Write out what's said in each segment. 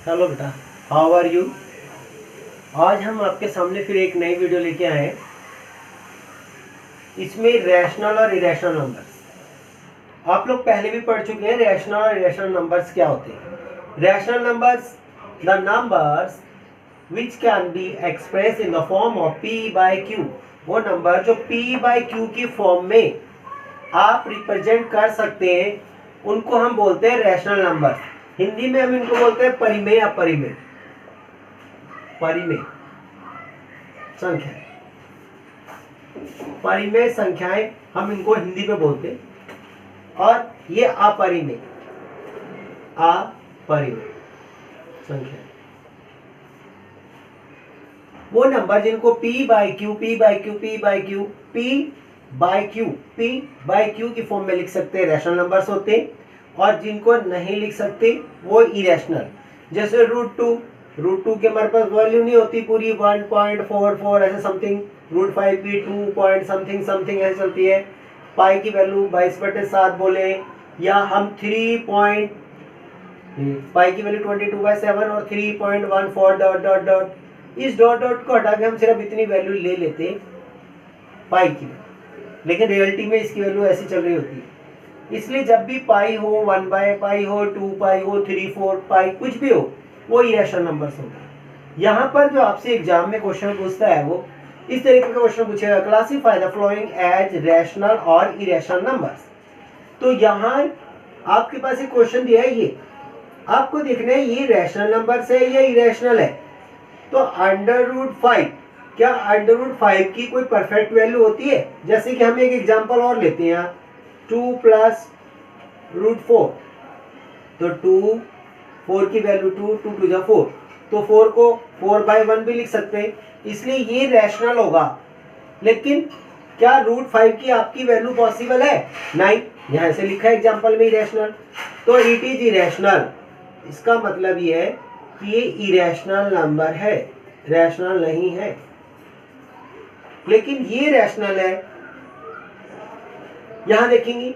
Hello बेटा, how are you. आज हम आपके सामने फिर एक नई वीडियो लेके आए हैं। इसमें रैशनल और इरेशनल नंबर्स आप लोग पहले भी पढ़ चुके हैं। रैशनल और इरेशनल नंबर्स क्या होते हैं? Rational numbers the numbers which can be express in the form of p by q। वो नंबर जो p बाय q की फॉर्म में आप रिप्रेजेंट कर सकते हैं उनको हम बोलते हैं रैशनल नंबर्स। हिंदी में हम इनको बोलते हैं परिमेय या परिमेय संख्याएं। परिमेय संख्याएं हम इनको हिंदी में बोलते हैं। और ये अपरिमेय संख्याएं वो नंबर जिनको p बाय q की फॉर्म में लिख सकते हैं रैशनल नंबर्स होते हैं। और जिनको नहीं लिख सकते वो इरेशनल। जैसे रूट टू के हमारे पास वैल्यू नहीं होती पूरी 1.44 ऐसे समथिंग। √5 की 2 पॉइंट समथिंग ऐसे चलती है। पाई की वैल्यू 22/7 बोले, या हम पाई की वैल्यू 22/7 और 3.14 ... इस डॉट को हटा के हम सिर्फ इतनी वैल्यू ले लेते पाई की, लेकिन रियलिटी में इसकी वैल्यू ऐसी चल रही होती है। इसलिए जब भी पाई हो, 1/पाई हो, 2 पाई हो, 3/4 पाई कुछ भी हो, वो इरेशनल नंबर्स होंगे। यहाँ पर जो आपसे एग्जाम में क्वेश्चन पूछता है वो इस तरीके का क्वेश्चन पूछेगा, classify the following as rational और इरेशनल नंबर्स। तो यहाँ आपके पास एक क्वेश्चन दिया है, ये आपको देखना है ये रैशनल नंबर्स है या इरेशनल है। तो √5, क्या √5 की कोई परफेक्ट वैल्यू होती है? जैसे कि हम एक एग्जांपल और लेते हैं, 2 + √4। तो 4 की वैल्यू 2 2 = 4, तो 4 को 4/1 भी लिख सकते हैं, इसलिए ये रैशनल होगा। लेकिन क्या √5 की आपकी वैल्यू पॉसिबल है? नहीं, यहाँ से लिखा है एग्जांपल में इरेशनल, तो इट इज इरेशनल। इसका मतलब ये है कि ये इरेशनल नंबर है, रैशनल नहीं है। लेकिन ये रैशनल है। यहां देखेंगे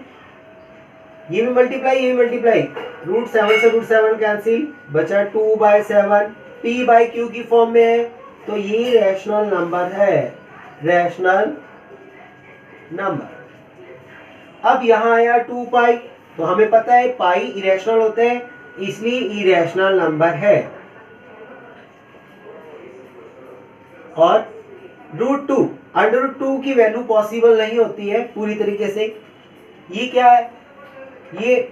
ये भी मल्टीप्लाई, ये भी मल्टीप्लाई। √7 से √7 कैंसिल, बचा 2/7। p बाय q की फॉर्म में है, तो ये रैशनल नंबर है, रैशनल नंबर। अब यहां आया 2 पाई, तो हमें पता है पाई इरेशनल होते हैं, इसलिए इरेशनल नंबर है। और √2, √2 की वैल्यू पॉसिबल नहीं होती है पूरी तरीके से। ये क्या है? ये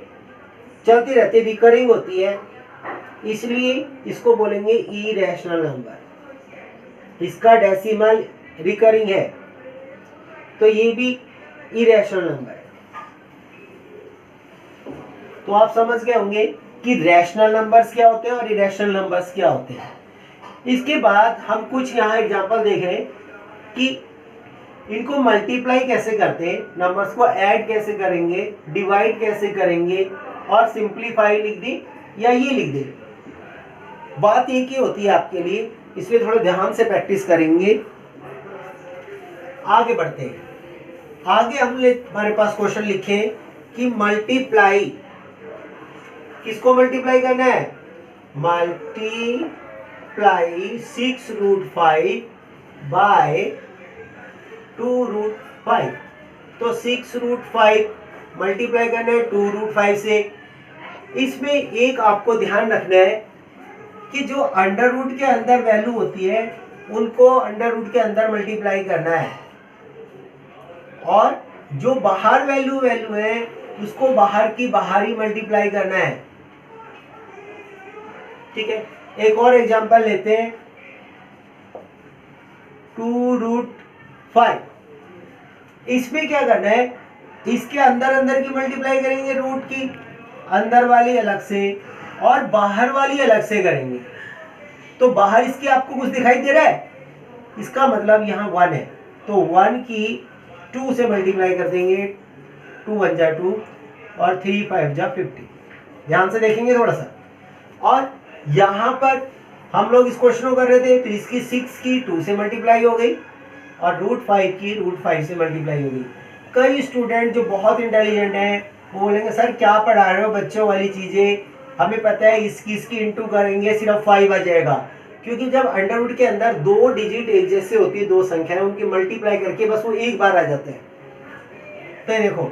चलती रहती है, रिकरिंग होती है, इसलिए इसको बोलेंगे इरेशनल नंबर। इसका डेसिमल रिकरिंग है, तो ये भी इरेशनल नंबर है। तो आप समझ गए होंगे कि रैशनल नंबर्स क्या होते हैं और इरेशनल नंबर्स क्या होते हैं। इसके बाद हम कुछ यहाँ एग्जांपल देख रहे हैं कि इनको मल्टीप्लाई कैसे करते हैं, नंबर्स को ऐड कैसे करेंगे, डिवाइड कैसे करेंगे, और सिंप्लीफाई लिख दी या ये लिख दे। बात एक ही होती है आपके लिए, इसलिए थोड़ा ध्यान से प्रैक्टिस करेंगे। आगे बढ़ते हैं। आगे हमने हमारे पास क्वेश्चन लिखे कि मल्टीप्लाई, किसको मल्टीप्लाई करना है? Multiply 6√5 by 2√5। तो 6√5 मल्टीप्लाई करना है 2√5 से। इसमें एक आपको ध्यान रखना है कि जो अंडर रूट के अंदर वैल्यू होती है उनको अंडर रूट के अंदर मल्टीप्लाई करना है, और जो बाहर वैल्यू है उसको बाहर की बाहर ही मल्टीप्लाई करना है। ठीक है, एक और एग्जांपल लेते हैं, 2√5। इसमें क्या करना है? इसके अंदर की मल्टीप्लाई करेंगे, रूट की अंदर वाली अलग से और बाहर वाली अलग से करेंगे। तो बाहर इसके आपको कुछ दिखाई दे रहा है, इसका मतलब यहाँ 1 है, तो 1 की 2 से मल्टीप्लाई कर देंगे, 2 × 1 = 2 और 3 × 5 = 50। ध्यान से देखेंगे थोड़ा सा। और यहाँ पर हम लोग इस क्वेश्चन को कर रहे थे, तो इसकी 6 की 2 से मल्टीप्लाई हो गई और √5 की √5 से मल्टीप्लाई हो गई। कई स्टूडेंट जो बहुत इंटेलिजेंट हैं वो बोलेंगे सर क्या पढ़ा रहे हो बच्चों वाली चीज़ें, हमें पता है इसकी इंटू करेंगे सिर्फ 5 आ जाएगा, क्योंकि जब अंडर रूट के अंदर 2 डिजिट एक जैसे होती है, 2 संख्याएं, उनकी मल्टीप्लाई करके बस वो एक बार आ जाते हैं। तो देखो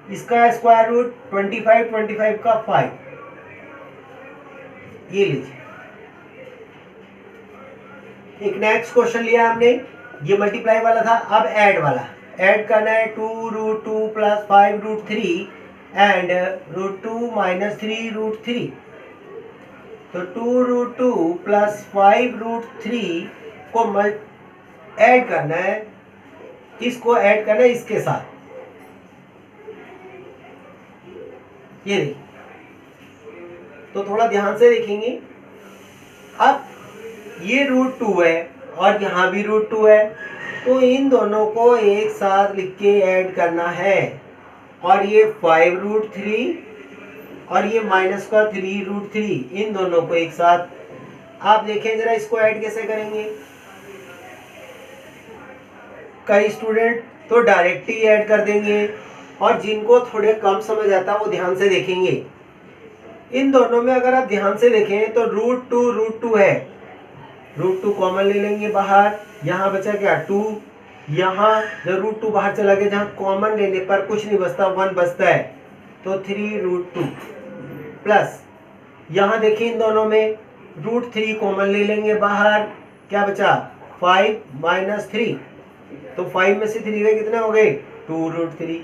इसका स्क्वायर रूट 25 का 5, ये लीजिए। एक नेक्स्ट क्वेश्चन लिया हमने, ये मल्टीप्लाई वाला था, अब ऐड वाला। ऐड करना है 2√2 + 5√3 एंड √2 - 3√3। तो 2√2 + 5√3 को ऐड करना है, इसको ऐड करना है इसके साथ। ये देखिए, तो थोड़ा ध्यान से देखेंगे। अब ये √2 है और यहाँ भी √2 है, तो इन दोनों को एक साथ लिख के ऐड करना है। और ये 5√3 और ये माइनस का 3√3, इन दोनों को एक साथ। आप देखें जरा इसको ऐड कैसे करेंगे। कई स्टूडेंट तो डायरेक्ट ही ऐड कर देंगे, और जिनको थोड़े कम समझ आता है वो ध्यान से देखेंगे। इन दोनों में अगर आप ध्यान से देखें तो √2 है, √2 कॉमन ले लेंगे बाहर, यहाँ बचा क्या 2, यहाँ जब √2 बाहर चला गया, जहाँ कॉमन लेने पर कुछ नहीं बचता, 1 बचता है, तो 3√2 प्लस यहाँ देखिए इन दोनों में √3 कॉमन ले लेंगे बाहर, क्या बचा 5 - 3, तो 5 में से 3 गए, कितने हो गए 2√3।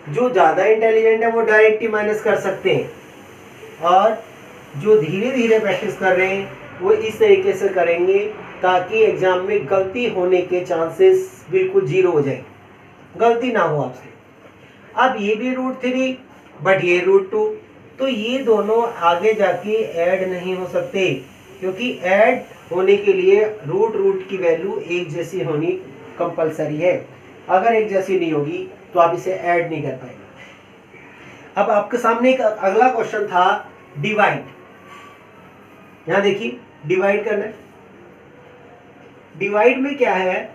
जो ज़्यादा इंटेलिजेंट है वो डायरेक्ट ही माइनस कर सकते हैं, और जो धीरे धीरे प्रैक्टिस कर रहे हैं वो इस तरीके से करेंगे ताकि एग्जाम में गलती होने के चांसेस बिल्कुल 0 हो जाए, गलती ना हो आपसे। अब ये भी √3 बट ये √2, तो ये दोनों आगे जाके ऐड नहीं हो सकते, क्योंकि ऐड होने के लिए रूट की वैल्यू एक जैसी होनी कंपलसरी है। अगर एक जैसी नहीं होगी तो आप इसे ऐड नहीं कर पाएंगे। अब आपके सामने एक अगला क्वेश्चन था डिवाइड। यहां देखिए डिवाइड करना है। डिवाइड में क्या है,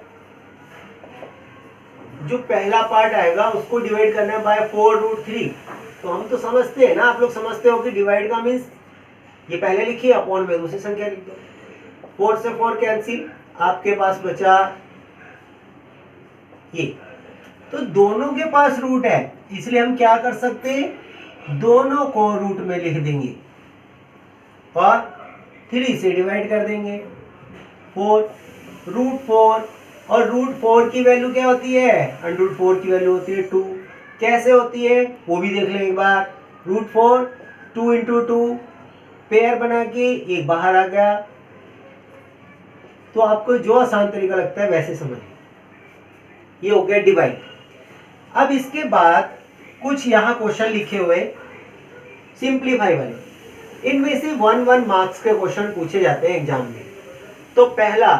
जो पहला पार्ट आएगा उसको डिवाइड करना है बाय 4√3। तो हम तो समझते हैं ना, आप लोग समझते हो कि डिवाइड का मीन्स ये पहले लिखिए अपॉन में दूसरी संख्या लिख दो। 4 से 4 कैंसिल, आपके पास बचा ये। तो दोनों के पास रूट है, इसलिए हम क्या कर सकते हैं, दोनों को रूट में लिख देंगे और 3 से डिवाइड कर देंगे। 4 √4, और √4 की वैल्यू क्या होती है, √4 की वैल्यू होती है 2। कैसे होती है वो भी देख लें एक बार। √4 2 × 2 पेयर बना के एक बाहर आ गया। तो आपको जो आसान तरीका लगता है वैसे समझिए। ये हो गया डिवाइड। अब इसके बाद कुछ यहाँ क्वेश्चन लिखे हुए सिंप्लीफाई वाले, इनमें से 1 मार्क्स के क्वेश्चन पूछे जाते हैं एग्जाम में। तो पहला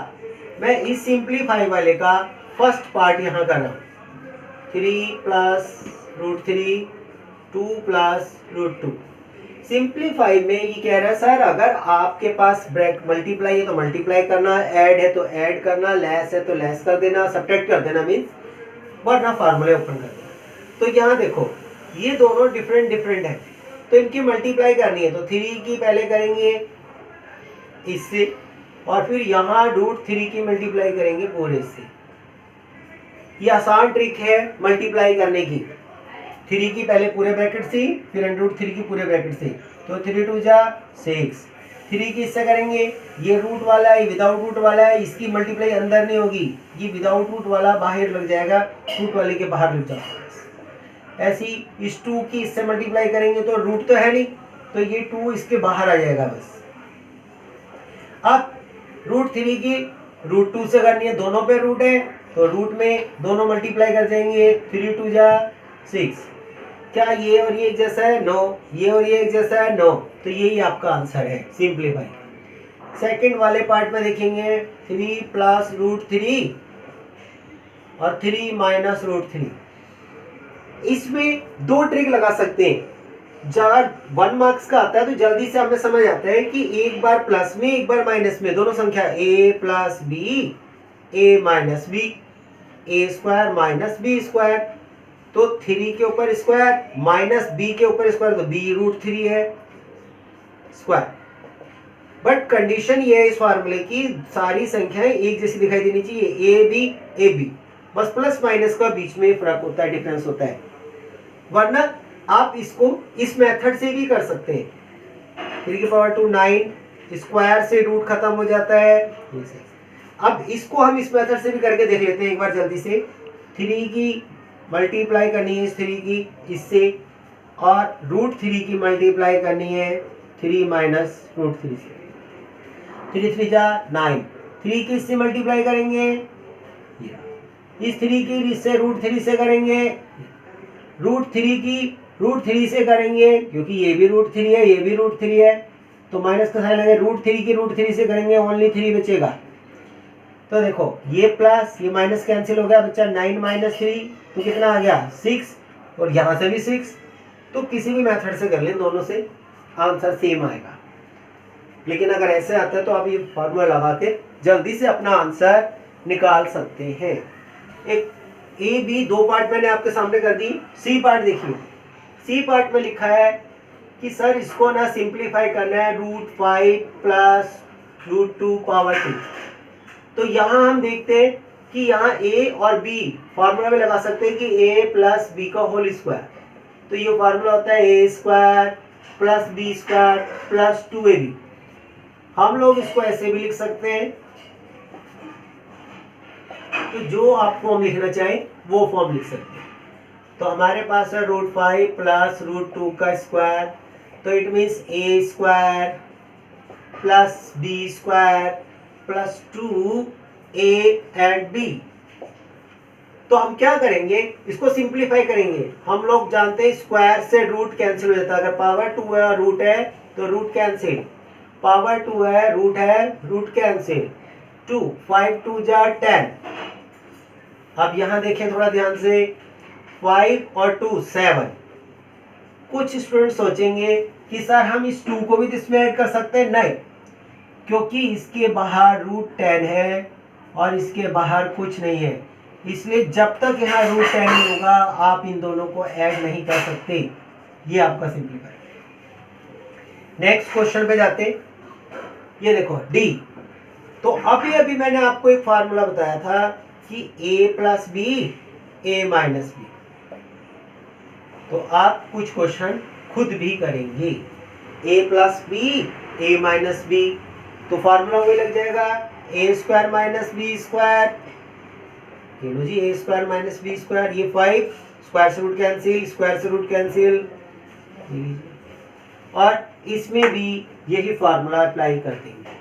मैं इस सिंप्लीफाई वाले का फर्स्ट पार्ट यहाँ कर रहा हूँ, 3 + √3 2 + √2। सिंप्लीफाई में ये कह रहा है सर अगर आपके पास ब्रैकेट मल्टीप्लाई है तो मल्टीप्लाई करना, ऐड है तो ऐड करना, लेस है तो लेस कर देना, सब्ट्रैक्ट कर देना, मीन्स वरना फार्मूले ओपन कर देना। तो यहाँ देखो ये दोनों डिफरेंट है, तो इनकी मल्टीप्लाई करनी है। तो 3 की पहले करेंगे इससे, और फिर यहाँ √3 की मल्टीप्लाई करेंगे पूरे से। ये आसान ट्रिक है मल्टीप्लाई करने की। 3 की पहले पूरे ब्रैकेट से, फिर √3 की पूरे ब्रैकेट से। तो 3 × 2 = 6। 3 की इससे करेंगे, ये रूट वाला है, विदाउट रूट वाला है, इसकी मल्टीप्लाई अंदर नहीं होगी, ये विदाउट रूट वाला बाहर लग जाएगा, रूट वाले के बाहर लग जाएगा। ऐसी इस 2 की इससे मल्टीप्लाई करेंगे तो रूट तो है नहीं, तो ये 2 इसके बाहर आ जाएगा बस। अब √3 की √2 से करनी है, दोनों पे रूट है तो रूट में दोनों मल्टीप्लाई कर देंगे। 3 × 2 = 6। क्या ये और ये एक जैसा है, नो। ये और ये एक जैसा है, नो। तो यही आपका आंसर है सिंप्लीफाई। सेकंड वाले पार्ट में देखेंगे 3 + √3 और 3 - √3। इसमें 2 ट्रिक लगा सकते हैं। जब 1 मार्क्स का आता है तो जल्दी से हमें समझ आता है कि एक बार प्लस में एक बार माइनस में, दोनों संख्या a + b a - b a² - b²। तो 3 के ऊपर स्क्वायर माइनस b के ऊपर स्क्वायर, तो b √3 है। स्क्वायर। बट कंडीशन ये है इस फार्मूले की, सारी संख्याएं एक जैसी दिखाई देनी चाहिए, ए बी, बस प्लस माइनस का बीच में फर्क होता है, डिफरेंस होता है। वरना आप इसको इस मेथड से भी कर सकते हैं। 3 की पावर 2 9, स्क्वायर से रूट खत्म हो जाता है। अब इसको हम इस मेथड से भी करके देख लेते हैं एक बार जल्दी से। 3 की मल्टीप्लाई करनी है इस 3 की इससे, और रूट 3 की मल्टीप्लाई करनी है 3 माइनस रूट 3 से। 3 3 जा 9, 3 की इससे मल्टीप्लाई करेंगे, इस 3 की इससे रूट 3 से करेंगे, रूट 3 की रूट 3 से करेंगे, क्योंकि ये भी रूट 3 है, ये भी रूट 3 है, तो माइनस का साइन लगे, रूट 3 की रूट 3 से करेंगे, ओनली 3 बचेगा। तो देखो ये प्लस ये माइनस कैंसिल हो गया, बच्चा 9 माइनस 3 तो कितना आ गया 6, और यहाँ से भी 6। तो किसी भी मेथड से कर लें, दोनों से आंसर सेम आएगा। लेकिन अगर ऐसे आता है तो आप ये फॉर्मूला लगा के जल्दी से अपना आंसर निकाल सकते हैं। एक ए बी दो पार्ट मैंने आपके सामने कर दी। सी पार्ट देखिए, सी पार्ट में लिखा है कि सर इसको ना सिंप्लीफाई करना है, √5 प्लस √2 पावर 2। तो यहाँ हम देखते हैं कि यहाँ ए और बी फार्मूला में लगा सकते हैं कि ए प्लस बी का होल स्क्वायर। तो ये फार्मूला होता है A square plus B square plus 2ab। हम लोग इसको ऐसे भी लिख सकते हैं, तो जो आप फॉर्म लिखना चाहें वो फॉर्म लिख सकते हैं। तो हमारे पास है √5 प्लस √2 का स्क्वायर, तो it means a square plus B square plus 2a and b। तो हम क्या करेंगे, इसको सिंप्लीफाई करेंगे। हम लोग जानते हैं स्क्वायर से रूट कैंसिल हो जाता है, अगर पावर 2 है और रूट है तो रूट कैंसिल, पावर 2 है रूट कैंसिल, 2 5 2 जा 10। अब यहां देखें थोड़ा ध्यान से, 5 और 2 7। कुछ स्टूडेंट सोचेंगे कि सर हम इस 2 को भी इसमें ऐड कर सकते हैं, नहीं, क्योंकि इसके बाहर √10 है और इसके बाहर कुछ नहीं है, इसलिए जब तक यहाँ √10 नहीं होगा आप इन दोनों को ऐड नहीं कर सकते। ये आपका सिंप्लीफाई। नेक्स्ट क्वेश्चन पे जाते, ये देखो डी। तो अभी मैंने आपको एक फार्मूला बताया था कि a plus b a minus B. तो आप कुछ क्वेश्चन खुद भी करेंगे, a plus b a minus B, तो फार्मूला वही लग जाएगा a square minus b square. लो जी a square minus b square, ये 5 स्क्वायर से रूट कैंसिल, स्क्वायर से रूट कैंसिल, और इसमें भी यही फार्मूला अप्लाई कर देंगे।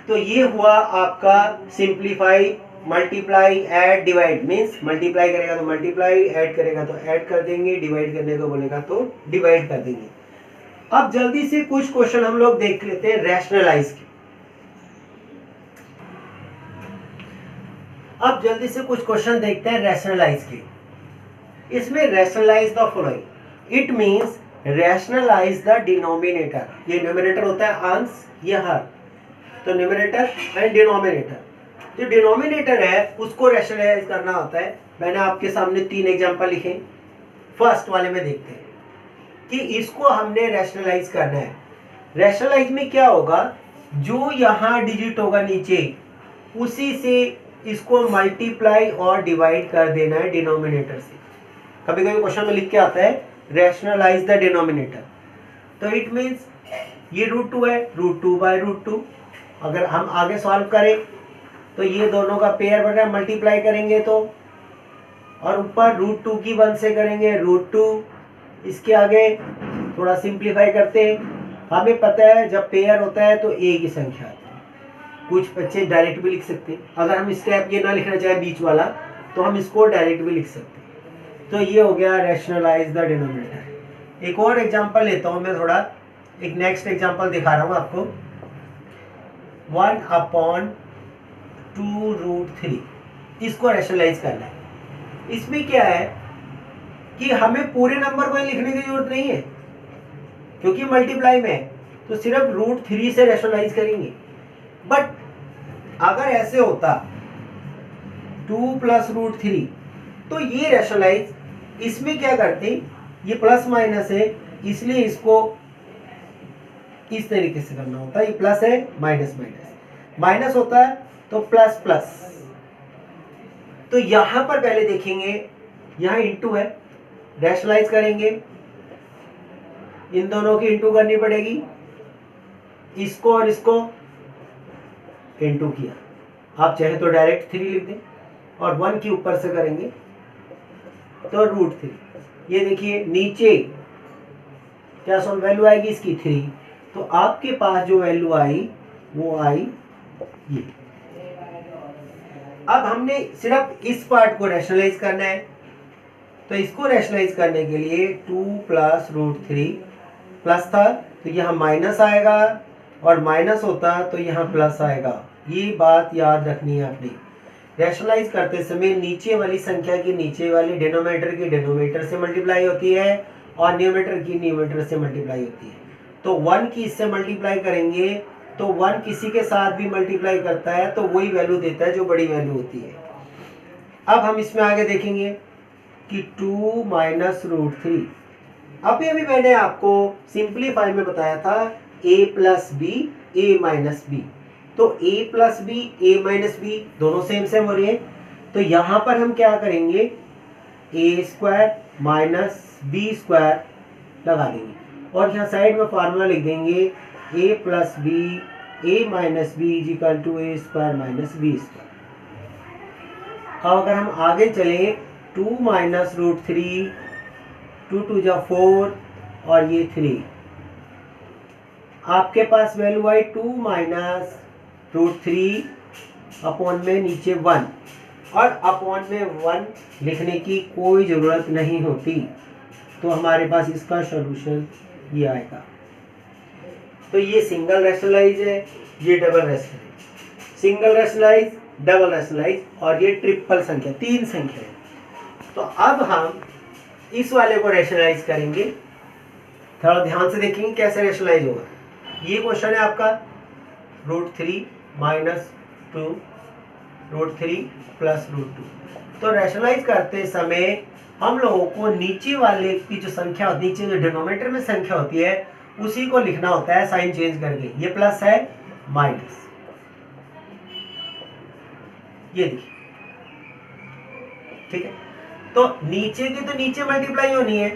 तो ये हुआ आपका simplify, multiply, add, divide. Means multiply करेगा तो मल्टीप्लाई, ऐड करेगा तो ऐड कर देंगे, डिवाइड करने को बोलेगा तो डिवाइड कर देंगे। अब जल्दी से कुछ क्वेश्चन हम लोग देख लेते हैं रैशनलाइज के। अब जल्दी से कुछ क्वेश्चन देखते हैं रैशनलाइज के। इसमें rationalise the following, it means rationalise the denominator. ये न्यूमरेटर होता है अंश, ये हर, तो न्यूमरेटर एंड डिनोमिनेटर। जो डिनोमिनेटर है उसको रैशनलाइज करना होता है। मैंने आपके सामने 3 एग्जांपल लिखे, फर्स्ट वाले में देखते हैं कि इसको हमने रैशनलाइज करना है। रैशनलाइज में क्या होगा, जो यहाँ डिजिट होगा नीचे उसी से इसको मल्टीप्लाई और डिवाइड कर देना है डिनोमिनेटर से। कभी कभी क्वेश्चन में लिख के आता है रैशनलाइज द डिनोमिनेटर, तो इट मीन्स ये √2 है, √2 बाय √2। अगर हम आगे सॉल्व करें तो ये दोनों का पेयर बन रहा है, मल्टीप्लाई करेंगे तो, और ऊपर √2 की 1 से करेंगे √2। इसके आगे थोड़ा सिंप्लीफाई करते हैं, हमें पता है जब पेयर होता है तो a की संख्या आती है। कुछ बच्चे डायरेक्ट भी लिख सकते हैं, अगर हम स्टेप ये ना लिखना चाहे बीच वाला तो हम इसको डायरेक्ट भी लिख सकते हैं। तो ये हो गया रैशनलाइज द डिनोमिनेटर। एक और एग्जांपल लेता हूँ मैं, थोड़ा एक नेक्स्ट एग्जांपल दिखा रहा हूँ आपको। 1/2√3, इसको रैशनलाइज करना है। इसमें क्या है कि हमें पूरे नंबर को लिखने की जरूरत नहीं है, क्योंकि मल्टीप्लाई में है, तो सिर्फ √3 से रैशनलाइज करेंगे। बट अगर ऐसे होता 2 प्लस √3, तो ये रैशनलाइज, इसमें क्या करते, ये प्लस माइनस है इसलिए इसको इस तरीके से करना होता है। ये प्लस है, माइनस माइनस, माइनस होता है तो प्लस प्लस। तो यहां पर पहले देखेंगे, यहां इंटू है, रैशनलाइज करेंगे, इन दोनों की इंटू करनी पड़ेगी, इसको और इसको इंटू किया, आप चाहे तो डायरेक्ट 3 लिख दें, और 1 के ऊपर से करेंगे तो √3। ये देखिए नीचे क्या सॉल्व वैल्यू आएगी इसकी 3, तो आपके पास जो वैल्यू आई वो आई ये। अब हमने सिर्फ इस पार्ट को रैशनलाइज करना है, तो इसको रैशनलाइज करने के लिए 2 प्लस √3 प्लस था तो यहाँ माइनस आएगा, और माइनस होता तो यहाँ प्लस आएगा। ये बात याद रखनी है आपने। रैशनलाइज करते समय नीचे वाली संख्या की नीचे वाली डिनोमिनेटर की डिनोमिनेटर से मल्टीप्लाई होती है, और न्यूमरेटर की न्यूमरेटर से मल्टीप्लाई होती है। तो 1 की इससे मल्टीप्लाई करेंगे तो 1 किसी के साथ भी मल्टीप्लाई करता है तो वही वैल्यू देता है जो बड़ी वैल्यू होती है। अब हम इसमें आगे देखेंगे कि 2 माइनस √3। अभी मैंने आपको सिंप्लीफाई में बताया था a plus B A minus B, तो a plus B A minus b दोनों सेम हो रही है। तो यहाँ पर हम क्या करेंगे, a² माइनस b² लगा देंगे, और यहाँ साइड में फार्मूला लिख देंगे a plus B A minus b is equal to a² minus b²। अब अगर हम आगे चलें, 2 माइनस √3, 2 2 जा 4 और ये 3, आपके पास वैल्यू आई 2 माइनस √3 अपॉन में नीचे 1, और अपॉन में 1 लिखने की कोई ज़रूरत नहीं होती, तो हमारे पास इसका सॉल्यूशन ये आएगा। तो ये सिंगल रैशनलाइज है, ये double rationalise, single rationalise, double rationalise, और ये ट्रिपल संख्या, 3 संख्या है। तो अब हम इस वाले को रैशनलाइज करेंगे, थोड़ा ध्यान से देखेंगे कैसे रैशनलाइज होगा। ये क्वेश्चन है आपका √3 माइनस 2 √3 प्लस √2। तो रैशनलाइज करते समय हम लोगों को नीचे वाले की जो संख्या, नीचे जो डिनोमिनेटर में संख्या होती है उसी को लिखना होता है साइन चेंज करके। ये प्लस है, माइनस, ये देखिए, ठीक है। तो नीचे की तो नीचे मल्टीप्लाई होनी है,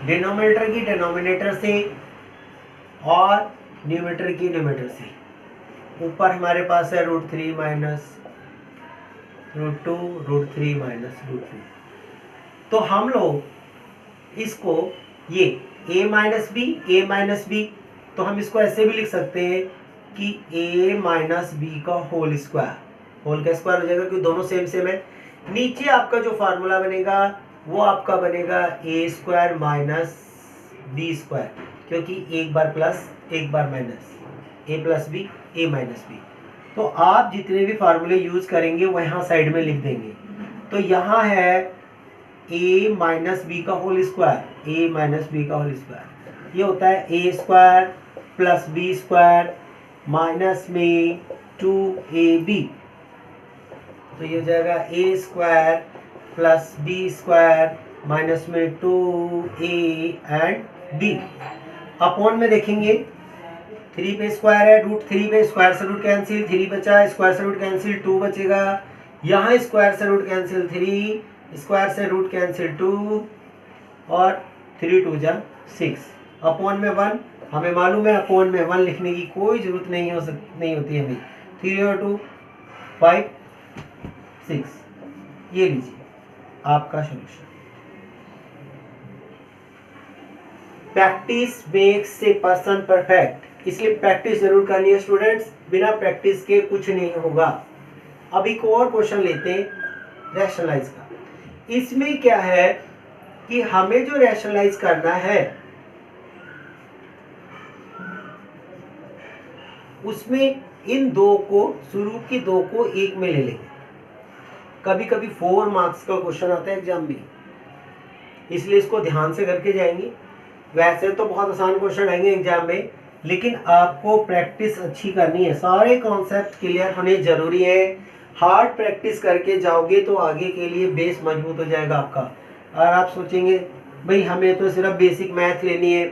डिनोमिनेटर की डिनोमिनेटर से और न्यूमरेटर की न्यूमरेटर से। ऊपर हमारे पास है √3 माइनस √2, √3 माइनस √2। तो हम लोग इसको ये a माइनस बी, तो हम इसको ऐसे भी लिख सकते हैं कि a माइनस बी का होल स्क्वायर, होल का स्क्वायर हो जाएगा क्योंकि दोनों सेम है। नीचे आपका जो फार्मूला बनेगा वो आपका बनेगा a² माइनस b², क्योंकि एक बार प्लस एक बार minus, a plus B A minus B. तो आप जितने भी फार्मूले यूज करेंगे वो यहाँ साइड में लिख देंगे। तो यहाँ है a माइनस बी का whole square, a minus b का होल स्क्वायर, ये होता है a² प्लस b² माइनस में 2ab, तो ये हो जाएगा a² प्लस b² माइनस में 2a एंड b। अपॉन में देखेंगे 3 पे स्क्वायर है, √3 पे स्क्वायर से रूट कैंसिल, 3 बचा, स्क्वायर से रूट कैंसिल 2 बचेगा, यहाँ स्क्वायर से रूट कैंसिल 3, स्क्वायर से रूट कैंसिल 2, और 3 2 जा 6, अपॉन में 1। हमें मालूम है अपॉन में 1 लिखने की कोई ज़रूरत नहीं होती है हमें। 3 और 2 5 6, ये लीजिए आपका solution. Practice makes a person perfect, इसलिए प्रैक्टिस जरूर करनी है स्टूडेंट्स, बिना प्रैक्टिस के कुछ नहीं होगा। अब एक और क्वेश्चन लेते हैं रैशनलाइज का। इसमें क्या है कि हमें जो रैशनलाइज करना है उसमें इन दो को, शुरू की दो को एक में ले लेंगे। कभी कभी 4 मार्क्स का क्वेश्चन आता है एग्जाम में, इसलिए इसको ध्यान से करके जाएंगे। वैसे तो बहुत आसान क्वेश्चन आएंगे एग्जाम में, लेकिन आपको प्रैक्टिस अच्छी करनी है, सारे कॉन्सेप्ट क्लियर होने जरूरी है। हार्ड प्रैक्टिस करके जाओगे तो आगे के लिए बेस मजबूत हो जाएगा आपका। और आप सोचेंगे भाई हमें तो सिर्फ बेसिक मैथ लेनी है,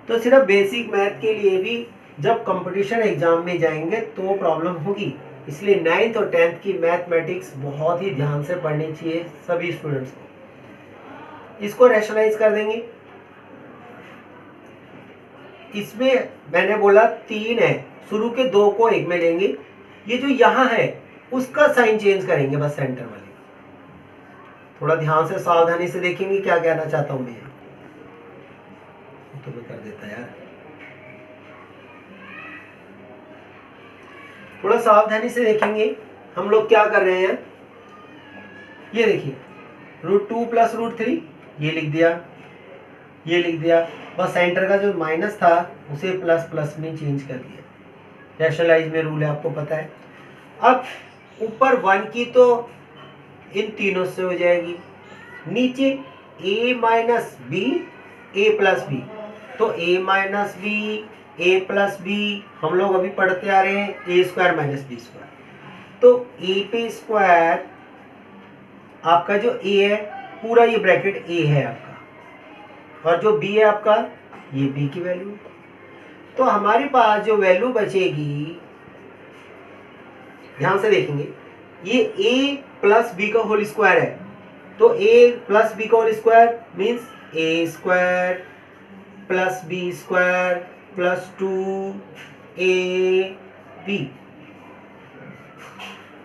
तो सिर्फ बेसिक मैथ के लिए भी जब कंपटीशन एग्जाम में जाएंगे तो प्रॉब्लम होगी। इसलिए 9th और 10th की मैथमेटिक्स बहुत ही ध्यान से पढ़नी चाहिए सभी स्टूडेंट्स को। इसको रैशनलाइज कर देंगे। इसमें मैंने बोला 3 है, शुरू के 2 को 1 में लेंगे। ये जो यहाँ है उसका साइन चेंज करेंगे बस सेंटर वाले। थोड़ा ध्यान से सावधानी से देखेंगे क्या कहना चाहता हूं मैं। तो मैं कर देता यार, थोड़ा सावधानी से देखेंगे हम लोग क्या कर रहे हैं। ये देखिए √2 + √3 ये लिख दिया, ये लिख दिया। बस सेंटर का जो माइनस था उसे प्लस प्लस में चेंज कर दिया। रैशनलाइज में रूल है, आपको पता है। अब ऊपर 1 की तो इन तीनों से हो जाएगी, नीचे a - b a + b, तो a - b a + b हम लोग अभी पढ़ते आ रहे हैं a² - b²। तो a पे स्क्वायर आपका जो a है पूरा ये ब्रैकेट a है आपका, और जो b है आपका ये b की वैल्यू। तो हमारे पास जो वैल्यू बचेगी, ध्यान से देखेंगे, ये a + b का होल स्क्वायर है। तो a + b का whole square means a² + b² + 2ab,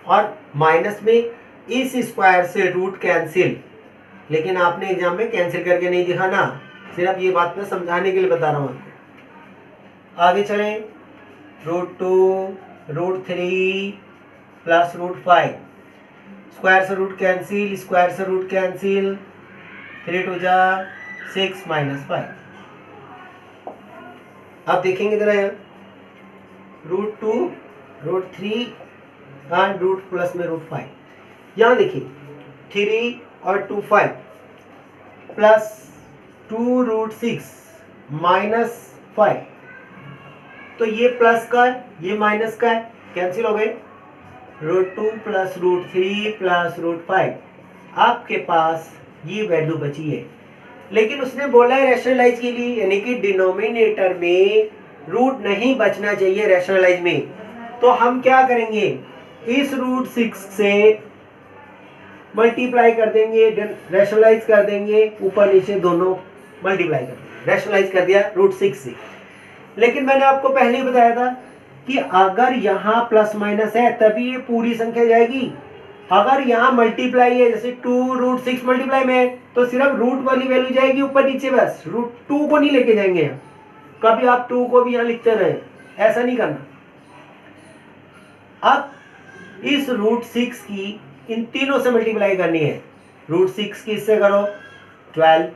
और माइनस में इस स्क्वायर से रूट कैंसिल। लेकिन आपने एग्जाम में कैंसिल करके नहीं दिखाना, सिर्फ ये बात मैं समझाने के लिए बता रहा हूँ आपको। आगे चलें, √2 √3 + √5, स्क्वायर से रूट कैंसिल, स्क्वायर से रूट कैंसिल, 3 × 2 = 6 - 5। आप देखेंगे जरा यहाँ √2 √3 और रूट प्लस में √5। यहाँ देखिए 3 और 2 5 प्लस 2 √6 - 5। तो ये प्लस का है, ये माइनस का है, कैंसिल हो गए। √2 + √3 + √5, आपके पास ये वैल्यू बची है। लेकिन उसने बोला है रैशनलाइज के लिए, यानी कि डिनोमिनेटर में रूट नहीं बचना चाहिए रैशनलाइज में। तो हम क्या करेंगे, इस √6 से मल्टीप्लाई कर देंगे, रैशनलाइज कर देंगे, ऊपर नीचे दोनों मल्टीप्लाई कर देंगे। रैशनलाइज कर दिया √6 से। लेकिन मैंने आपको पहले ही बताया था कि अगर यहाँ प्लस माइनस है तभी ये पूरी संख्या जाएगी। अगर यहाँ मल्टीप्लाई है, जैसे 2 √6 मल्टीप्लाई में है, तो सिर्फ रूट वाली वैल्यू जाएगी ऊपर नीचे, बस √2 को नहीं लेके जाएंगे। कभी आप 2 को भी यहाँ लिखते रहे, ऐसा नहीं करना। अब इस √6 की इन तीनों से मल्टीप्लाई करनी है। √6 की इससे करो 12,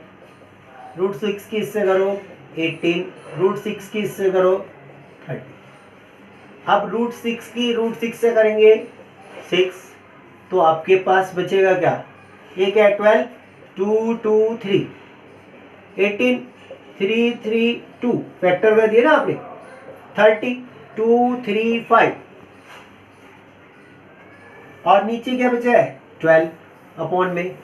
√6 की इससे करो 18, √6 की इससे करो 30। अब √6 की √6 से करेंगे 6, तो आपके पास बचेगा क्या, एक है 12, 2 2 3, 18, 3 3 2, फैक्टर कर दिया ना आपने, 30, 2 3 5, और नीचे क्या बचा है 12 अपॉन में।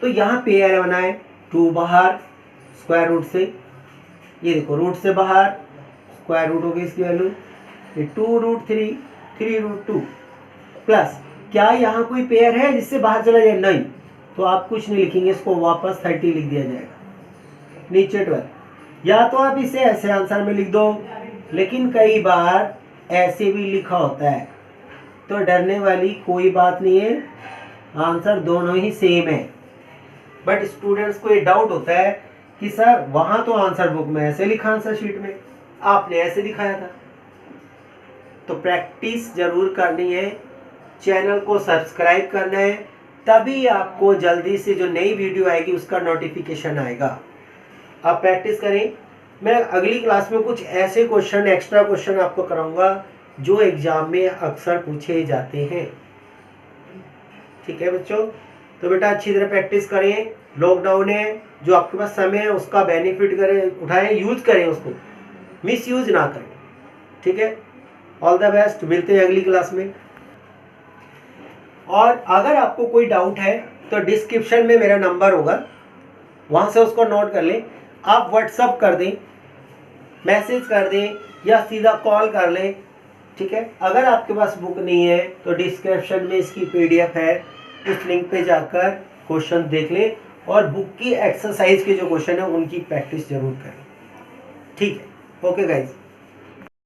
तो यहाँ पेयर बना है 2 बाहर स्क्वायर रूट से, ये देखो रूट से बाहर स्क्वायर रूट हो गई इसकी वैल्यू, ये 2 √3 3 √2 प्लस, क्या यहाँ कोई पेयर है जिससे बाहर चला जाए, नहीं, तो आप कुछ नहीं लिखेंगे, इसको वापस 30 लिख दिया जाएगा, नीचे 12। या तो आप इसे ऐसे आंसर में लिख दो, लेकिन कई बार ऐसे भी लिखा होता है, तो डरने वाली कोई बात नहीं है, आंसर दोनों ही सेम है। बट स्टूडेंट्स को ये डाउट होता है कि सर वहां तो आंसर बुक में ऐसे लिखा, आंसर शीट में आपने ऐसे दिखाया था। तो प्रैक्टिस जरूर करनी है, चैनल को सब्सक्राइब करना है, तभी आपको जल्दी से जो नई वीडियो आएगी उसका नोटिफिकेशन आएगा। आप प्रैक्टिस करें। मैं अगली क्लास में कुछ ऐसे क्वेश्चन, एक्स्ट्रा क्वेश्चन आपको कराऊंगा जो एग्जाम में अक्सर पूछे जाते हैं। ठीक है बच्चों, तो बेटा अच्छी तरह प्रैक्टिस करें। लॉकडाउन है, जो आपके पास समय है उसका बेनिफिट करें, उठाएं, यूज करें, उसको मिस यूज ना करें। ठीक है, ऑल द बेस्ट, मिलते हैं अगली क्लास में। और अगर आपको कोई डाउट है तो डिस्क्रिप्शन में मेरा नंबर होगा, वहां से उसको नोट कर लें, आप व्हाट्सअप कर दें, मैसेज कर दें या सीधा कॉल कर लें, ठीक है। अगर आपके पास बुक नहीं है तो डिस्क्रिप्शन में इसकी PDF है, उस लिंक पे जाकर क्वेश्चन देख लें और बुक की एक्सरसाइज के जो क्वेश्चन है उनकी प्रैक्टिस जरूर करें, ठीक है। Okay guys.